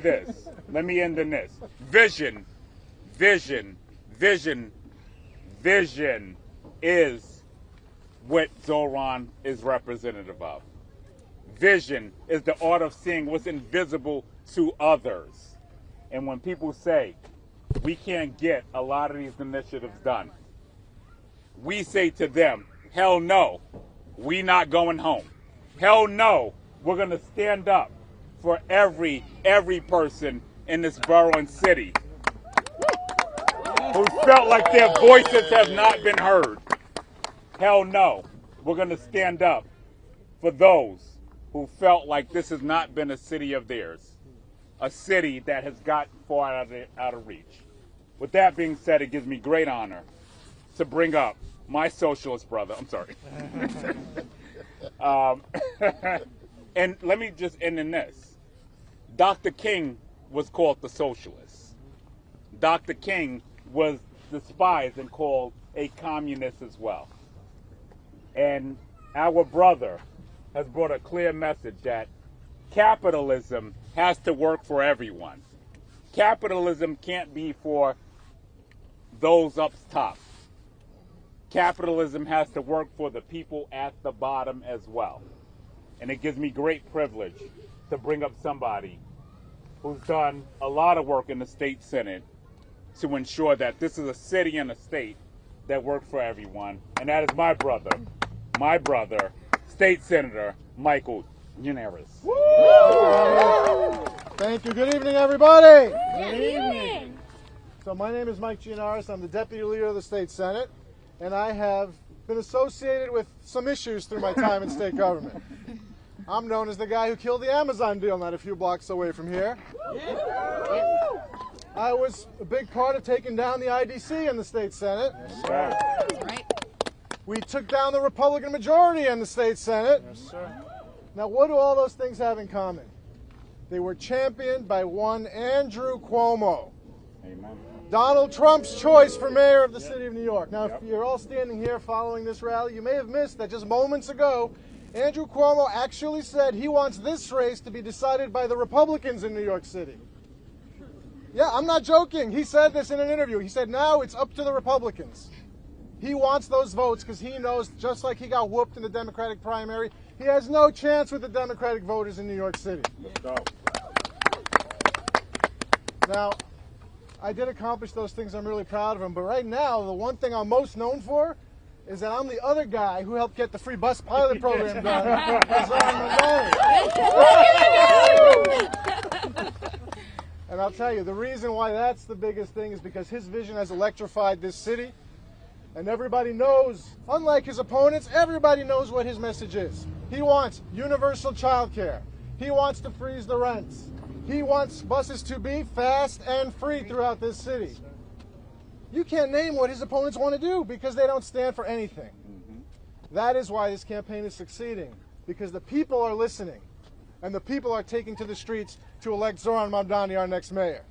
this. Let me end in this. Vision, vision, vision, vision is what Zohran is representative of. Vision is the art of seeing what's invisible to others. And when people say we can't get a lot of these initiatives done, we say to them, hell no, we not going home. Hell no, we're going to stand up for every person in this borough and city who felt like their voices have not been heard. Hell no, we're going to stand up for those who felt like this has not been a city of theirs, a city that has gotten far out of reach. With that being said, it gives me great honor to bring up my socialist brother. I'm sorry. And let me just end in this. Dr. King was called the socialist. Dr. King was despised and called a communist as well. And our brother has brought a clear message that capitalism has to work for everyone. Capitalism can't be for those up top. Capitalism has to work for the people at the bottom as well. And it gives me great privilege to bring up somebody who's done a lot of work in the state senate to ensure that this is a city and a state that work for everyone. And that is my brother, State Senator Michael Gianaris. Thank you. Good evening, everybody. Good evening. So my name is Mike Gianaris. I'm the Deputy Leader of the State Senate, and I have been associated with some issues through my time in state government. I'm known as the guy who killed the Amazon deal not a few blocks away from here. I was a big part of taking down the IDC in the State Senate. Yes, sir. Right. We took down the Republican majority in the State Senate. Yes, sir. Now, what do all those things have in common? They were championed by one Andrew Cuomo. Amen. Donald Trump's choice for mayor of the city of New York. Now, if you're all standing here following this rally, you may have missed that just moments ago, Andrew Cuomo actually said he wants this race to be decided by the Republicans in New York City. Yeah, I'm not joking. He said this in an interview. He said now it's up to the Republicans. He wants those votes because he knows, just like he got whooped in the Democratic primary, he has no chance with the Democratic voters in New York City. Let's go. Now, I did accomplish those things. I'm really proud of him. But right now, the one thing I'm most known for is that I'm the other guy who helped get the free bus pilot program done. Zohran Mamdani. And I'll tell you, the reason why that's the biggest thing is because his vision has electrified this city. And everybody knows, unlike his opponents, everybody knows what his message is. He wants universal child care. He wants to freeze the rents. He wants buses to be fast and free throughout this city. You can't name what his opponents want to do because they don't stand for anything. That is why this campaign is succeeding, because the people are listening and the people are taking to the streets to elect Zohran Mamdani, our next mayor.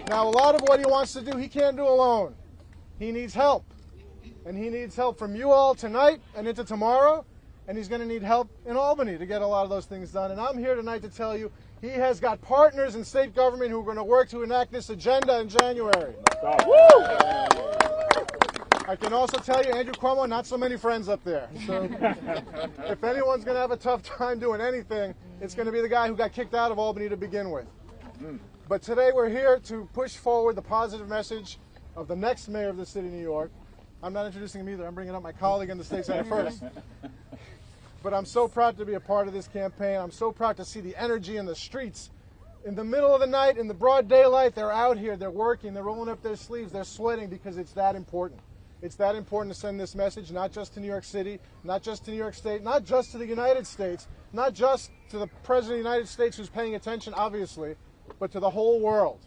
Now, a lot of what he wants to do, he can't do alone. He needs help. And he needs help from you all tonight and into tomorrow. And he's going to need help in Albany to get a lot of those things done. And I'm here tonight to tell you he has got partners in state government who are going to work to enact this agenda in January. I can also tell you, Andrew Cuomo, not so many friends up there. So if anyone's going to have a tough time doing anything, it's going to be the guy who got kicked out of Albany to begin with. But today we're here to push forward the positive message of the next mayor of the city of New York. I'm not introducing him either. I'm bringing up my colleague in the state senate first. But I'm so proud to be a part of this campaign. I'm so proud to see the energy in the streets. In the middle of the night, in the broad daylight, they're out here, they're working, they're rolling up their sleeves, they're sweating because it's that important. It's that important to send this message, not just to New York City, not just to New York State, not just to the United States, not just to the President of the United States who's paying attention, obviously, but to the whole world,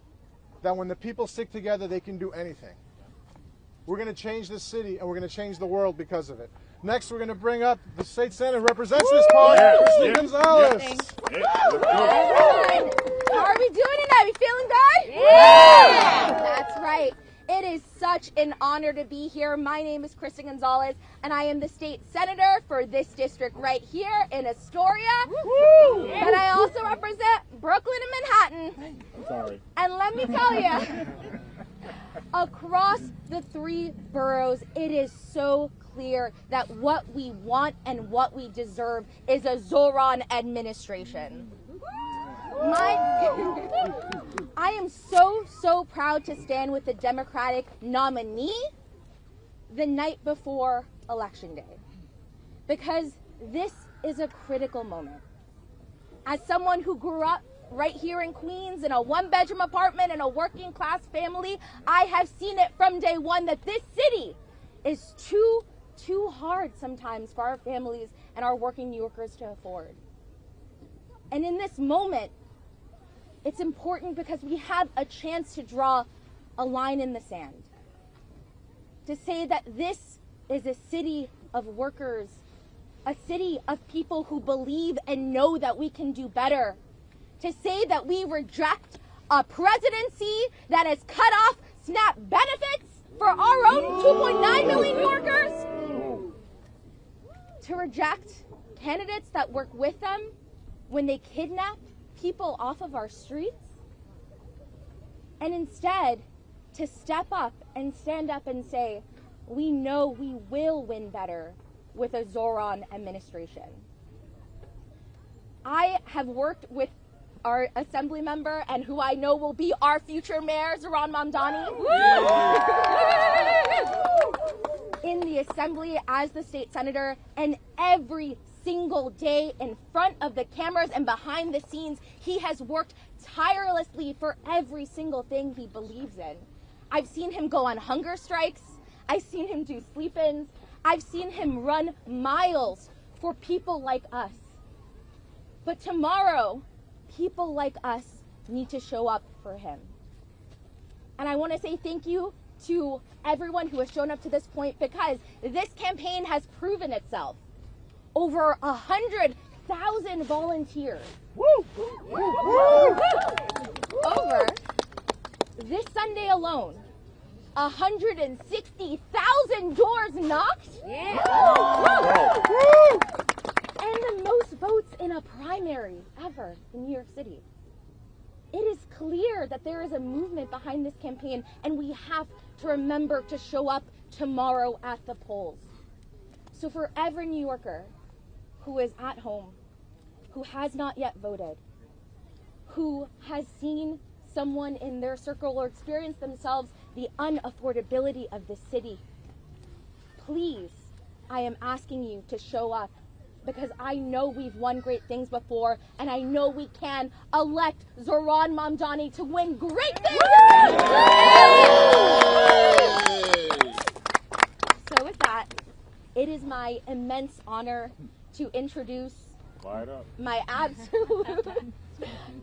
that when the people stick together, they can do anything. We're going to change this city, and we're going to change the world because of it. Next, we're going to bring up the state senate who represents this party, Christy Gonzalez. How are we doing tonight? We feeling good? Yeah! That's right. It is such such an honor to be here. My name is Kristen Gonzalez, and I am the state senator for this district right here in Astoria. Woo! But I also represent Brooklyn and Manhattan. Sorry. And let me tell you, across the three boroughs, it is so clear that what we want and what we deserve is a Zohran administration. I am so proud to stand with the Democratic nominee the night before Election Day, because this is a critical moment. As someone who grew up right here in Queens in a one-bedroom apartment in a working-class family, I have seen it from day one that this city is too hard sometimes for our families and our working New Yorkers to afford. And in this moment, it's important because we have a chance to draw a line in the sand, to say that this is a city of workers, a city of people who believe and know that we can do better, to say that we reject a presidency that has cut off SNAP benefits for our own 2.9 million New Yorkers, to reject candidates that work with them when they kidnap people off of our streets, and instead to step up and stand up and say, we know we will win better with a Zohran administration. I have worked with our assembly member and who I know will be our future mayor, Zohran Mamdani, in the assembly as the state senator, and every single day in front of the cameras and behind the scenes, he has worked tirelessly for every single thing he believes in. I've seen him go on hunger strikes. I've seen him do sleep-ins. I've seen him run miles for people like us. But tomorrow, people like us need to show up for him. And I want to say thank you to everyone who has shown up to this point, because this campaign has proven itself. Over 100,000 volunteers. Woo! Over this Sunday alone, 160,000 doors knocked. Yeah. And the most votes in a primary ever in New York City. It is clear that there is a movement behind this campaign, and we have to remember to show up tomorrow at the polls. So for every New Yorker who is at home, who has not yet voted, who has seen someone in their circle or experienced themselves the unaffordability of the city, please, I am asking you to show up, because I know we've won great things before, and I know we can elect Zohran Mamdani to win great things. So with that, it is my immense honor to introduce my absolute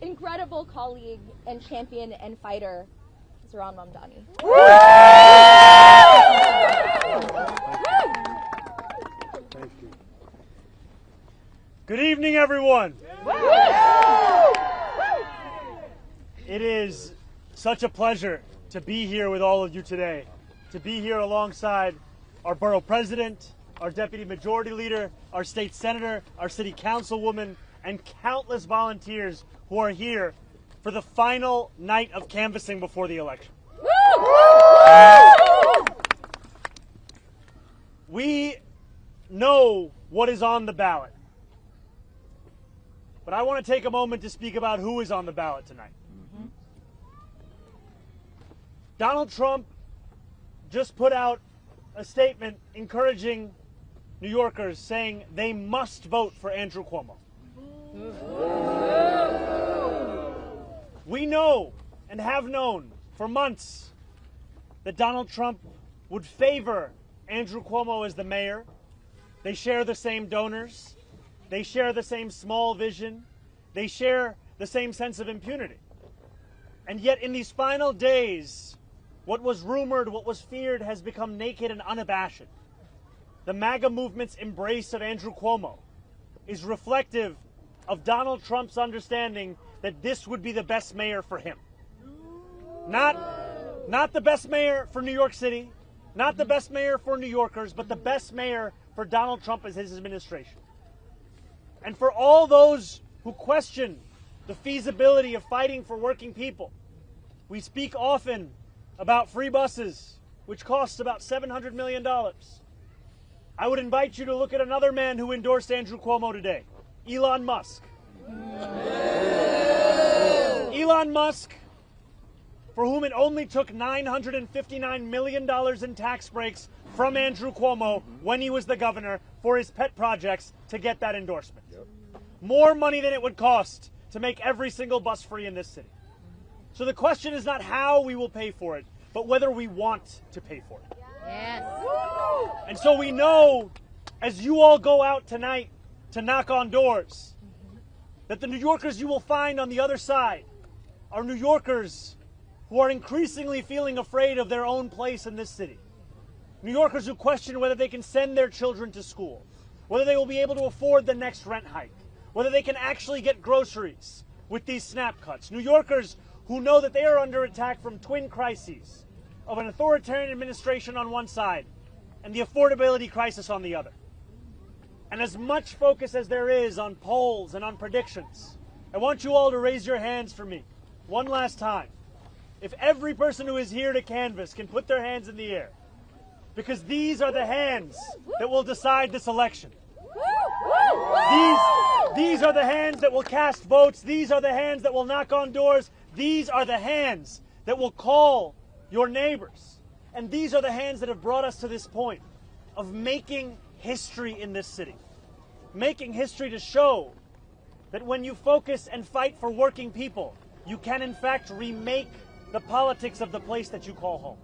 incredible colleague and champion and fighter, Zohran Mamdani. Thank you. Good evening, everyone. It is such a pleasure to be here with all of you today, to be here alongside our borough president, our deputy majority leader, our state senator, our city councilwoman, and countless volunteers who are here for the final night of canvassing before the election. We know what is on the ballot, but I want to take a moment to speak about who is on the ballot tonight. Donald Trump just put out a statement encouraging New Yorkers, saying they must vote for Andrew Cuomo. We know and have known for months that Donald Trump would favor Andrew Cuomo as the mayor. They share the same donors. They share the same small vision. They share the same sense of impunity. And yet in these final days, what was rumored, what was feared, has become naked and unabashed. The MAGA movement's embrace of Andrew Cuomo is reflective of Donald Trump's understanding that this would be the best mayor for him. Not Not the best mayor for New York City, not the best mayor for New Yorkers, but the best mayor for Donald Trump and his administration. And for all those who question the feasibility of fighting for working people, we speak often about free buses, which costs about $700 million. I would invite you to look at another man who endorsed Andrew Cuomo today, Elon Musk. Elon Musk, for whom it only took $959 million in tax breaks from Andrew Cuomo when he was the governor for his pet projects to get that endorsement. More money than it would cost to make every single bus free in this city. So the question is not how we will pay for it, but whether we want to pay for it. Yes. And so we know, as you all go out tonight to knock on doors, that the New Yorkers you will find on the other side are New Yorkers who are increasingly feeling afraid of their own place in this city. New Yorkers who question whether they can send their children to school, whether they will be able to afford the next rent hike, whether they can actually get groceries with these snap cuts. New Yorkers who know that they are under attack from twin crises of an authoritarian administration on one side and the affordability crisis on the other. And as much focus as there is on polls and on predictions, I want you all to raise your hands for me one last time. If every person who is here to canvass can put their hands in the air, because these are the hands that will decide this election. These are the hands that will cast votes. These are the hands that will knock on doors. These are the hands that will call your neighbors. And these are the hands that have brought us to this point of making history in this city. Making history to show that when you focus and fight for working people, you can in fact remake the politics of the place that you call home.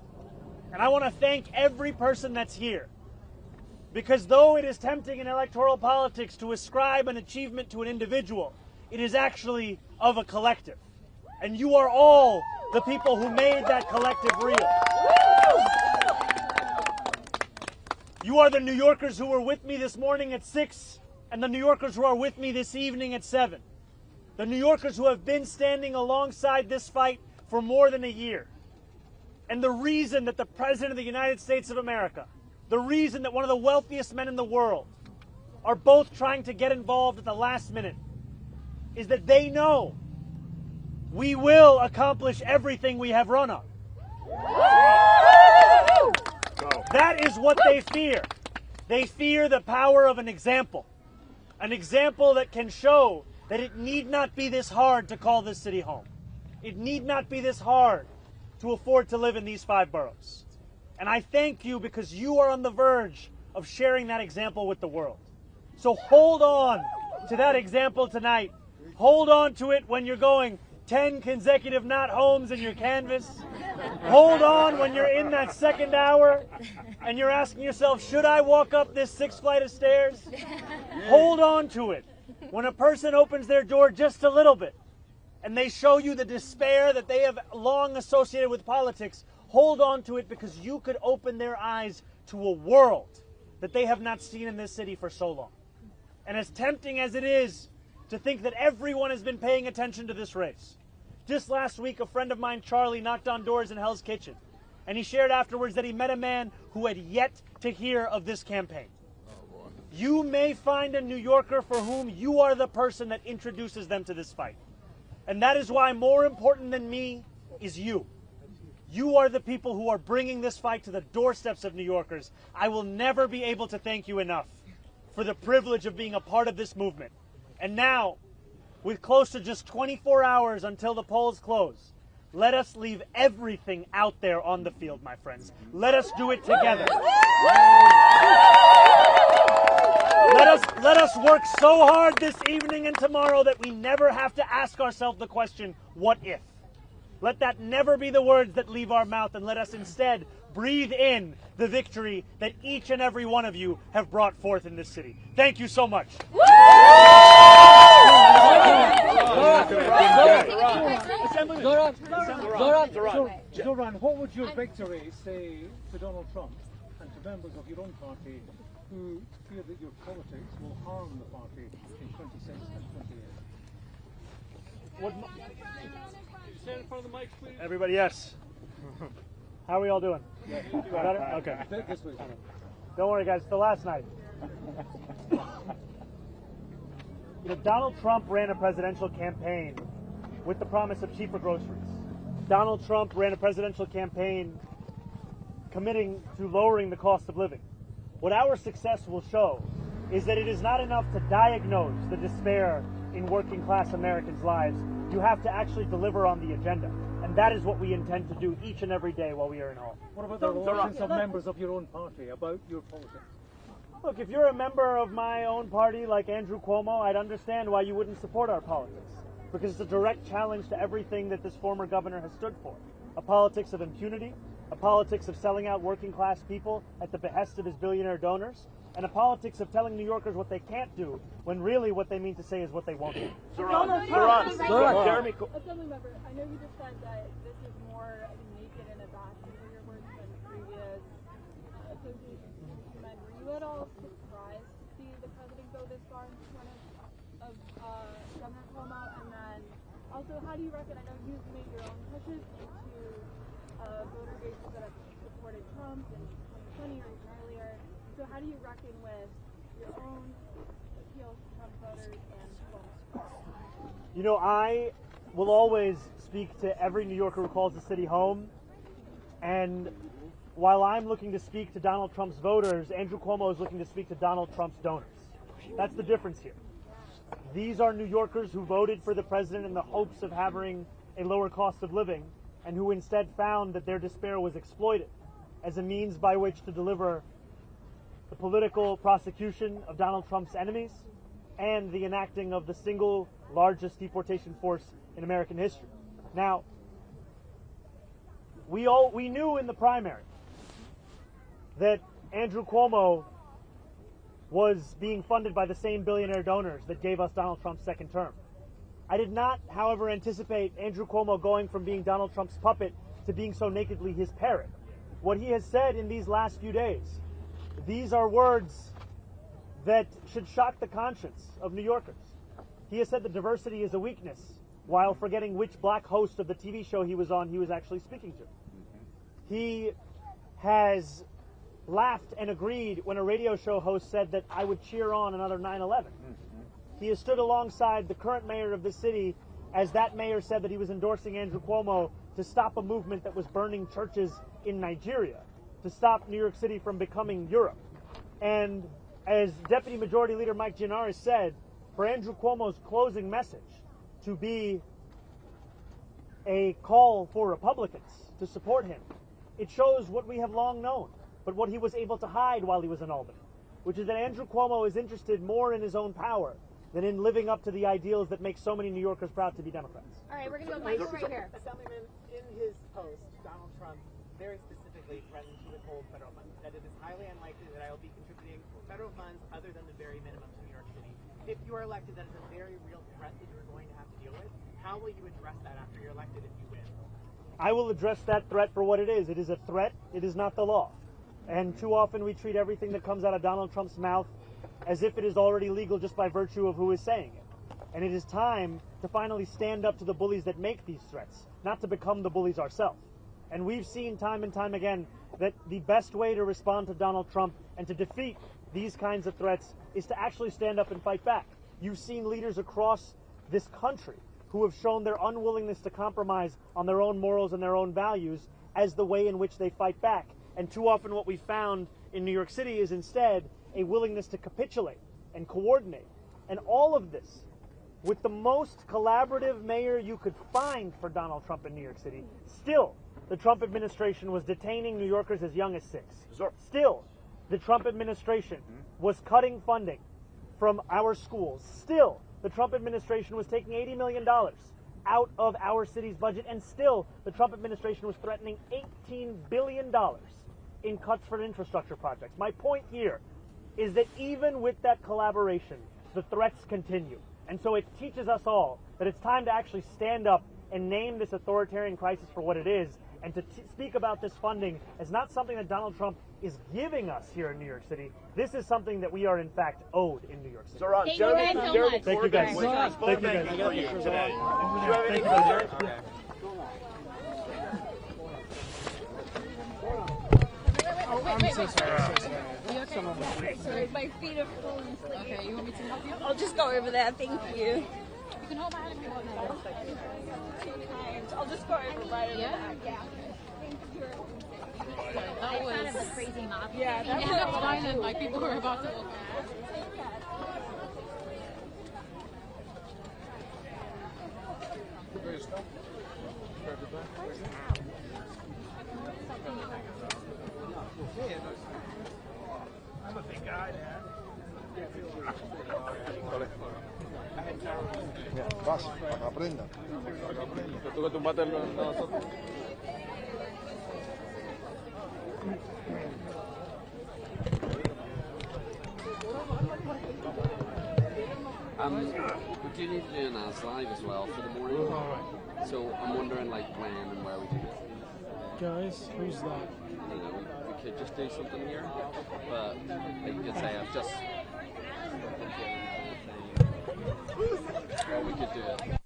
And I want to thank every person that's here. Because though it is tempting in electoral politics to ascribe an achievement to an individual, it is actually of a collective. And you are all the people who made that collective real. You are the New Yorkers who were with me this morning at 6, and the New Yorkers who are with me this evening at 7. The New Yorkers who have been standing alongside this fight for more than a year. And the reason that the President of the United States of America, the reason that one of the wealthiest men in the world are both trying to get involved at the last minute is that they know we will accomplish everything we have run on. That is what they fear. They fear the power of an example that can show that it need not be this hard to call this city home. It need not be this hard to afford to live in these 5 boroughs. And I thank you because you are on the verge of sharing that example with the world. So hold on to that example tonight. Hold on to it when you're going 10 consecutive not homes in your canvas. Hold on when you're in that second hour and you're asking yourself, should I walk up this 6th flight of stairs? Hold on to it when a person opens their door just a little bit and they show you the despair that they have long associated with politics. Hold on to it because you could open their eyes to a world that they have not seen in this city for so long. And as tempting as it is to think that everyone has been paying attention to this race, just last week a friend of mine, Charlie, knocked on doors in Hell's Kitchen. And he shared afterwards that he met a man who had yet to hear of this campaign. You may find a New Yorker for whom you are the person that introduces them to this fight. And that is why more important than me is you. You are the people who are bringing this fight to the doorsteps of New Yorkers. I will never be able to thank you enough for the privilege of being a part of this movement. And now, with close to just 24 hours until the polls close, let us leave everything out there on the field, my friends. Let us do it together. Let us work so hard this evening and tomorrow that we never have to ask ourselves the question, what if? Let that never be the words that leave our mouth, and let us instead breathe in the victory that each and every one of you have brought forth in this city. Thank you so much. Zohran, what would your victory say to Donald Trump and to members of your own party who fear that your politics will harm the party in 26 and 28? Everybody, yes. How are we all doing? Better? Okay. This way. Don't worry, guys. It's the last night. Donald Trump ran a presidential campaign with the promise of cheaper groceries. Donald Trump ran a presidential campaign committing to lowering the cost of living. What our success will show is that it is not enough to diagnose the despair in working class Americans' lives. You have to actually deliver on the agenda. And that is what we intend to do each and every day while we are in office. What about the relations of members of your own party about your politics? Look, if you're a member of my own party like Andrew Cuomo, I'd understand why you wouldn't support our politics. Because it's a direct challenge to everything that this former governor has stood for. A politics of impunity, a politics of selling out working class people at the behest of his billionaire donors, and a politics of telling New Yorkers what they can't do when really what they mean to say is what they won't do. Zohran, Jeremy. Assembly member, I know you just said that this is more naked and abashing for your words than previous associations you met. Were you at all surprised to see the president go this far in front of Governor Cuomo? And then also, how do you reckon, I know you've made your own pushes into voter bases that have supported Trump in 2020 or even earlier. So how do you reckon with your own appeals to Trump voters and Cuomo? You know, I will always speak to every New Yorker who calls the city home. And while I'm looking to speak to Donald Trump's voters, Andrew Cuomo is looking to speak to Donald Trump's donors. That's the difference here. These are New Yorkers who voted for the president in the hopes of having a lower cost of living and who instead found that their despair was exploited as a means by which to deliver the political prosecution of Donald Trump's enemies and the enacting of the single largest deportation force in American history. Now, we knew in the primary that Andrew Cuomo was being funded by the same billionaire donors that gave us Donald Trump's second term. I did not, however, anticipate Andrew Cuomo going from being Donald Trump's puppet to being so nakedly his parrot. What he has said in these last few days, these are words that should shock the conscience of New Yorkers. He has said that diversity is a weakness, while forgetting which black host of the TV show he was on he was actually speaking to. He has laughed and agreed when a radio show host said that I would cheer on another 9/11. He has stood alongside the current mayor of this city as that mayor said that he was endorsing Andrew Cuomo to stop a movement that was burning churches in Nigeria, to stop New York City from becoming Europe. And as Deputy Majority Leader Mike Gianaris said, for Andrew Cuomo's closing message to be a call for Republicans to support him, it shows what we have long known, but what he was able to hide while he was in Albany, which is that Andrew Cuomo is interested more in his own power than in living up to the ideals that make so many New Yorkers proud to be Democrats. All right, we're going to go Michael right here. Assemblyman, in his post, Donald Trump very specifically threatened to withhold federal funds, that it is highly unlikely that I will be contributing federal funds other than the very minimum to New York City. If you are elected, that is a very real threat that you're going to have to deal with. How will you address that after you're elected if you win? I will address that threat for what it is. It is a threat. It is not the law. And too often we treat everything that comes out of Donald Trump's mouth as if it is already legal just by virtue of who is saying it. And it is time to finally stand up to the bullies that make these threats, not to become the bullies ourselves. And we've seen time and time again that the best way to respond to Donald Trump and to defeat these kinds of threats is to actually stand up and fight back. You've seen leaders across this country who have shown their unwillingness to compromise on their own morals and their own values as the way in which they fight back. And too often what we found in New York City is instead a willingness to capitulate and coordinate. And all of this with the most collaborative mayor you could find for Donald Trump in New York City. Still, the Trump administration was detaining New Yorkers as young as 6. Still, the Trump administration was cutting funding from our schools. Still, the Trump administration was taking $80 million out of our city's budget. And still, the Trump administration was threatening $18 billion in cuts for infrastructure projects. My point here is that even with that collaboration, the threats continue. And so it teaches us all that it's time to actually stand up and name this authoritarian crisis for what it is, and to speak about this funding as not something that Donald Trump is giving us here in New York City. This is something that we are in fact owed in New York City. Thank you guys so much. Thank you guys. Thank you guys. Do you have anything further? I'm so sorry. Are you okay? Sorry, my feet are full and sticky. Okay, you want me to help you? I'll just go over there, thank you. You can hold my hand if you want. I'll just go over right over there. Yeah. Thank you. That was kind of a crazy mob. Yeah, that was violent. Like people were about to walk out. I'm a big guy, Dad. Vas, para que aprendan. Tú que tumbaste nosotros. We do need to do an AS live as well for the morning. So I'm wondering like when and where we do it. Guys, who's that? I don't know, we could just do something here, but like you could say I've just... Or we could do it.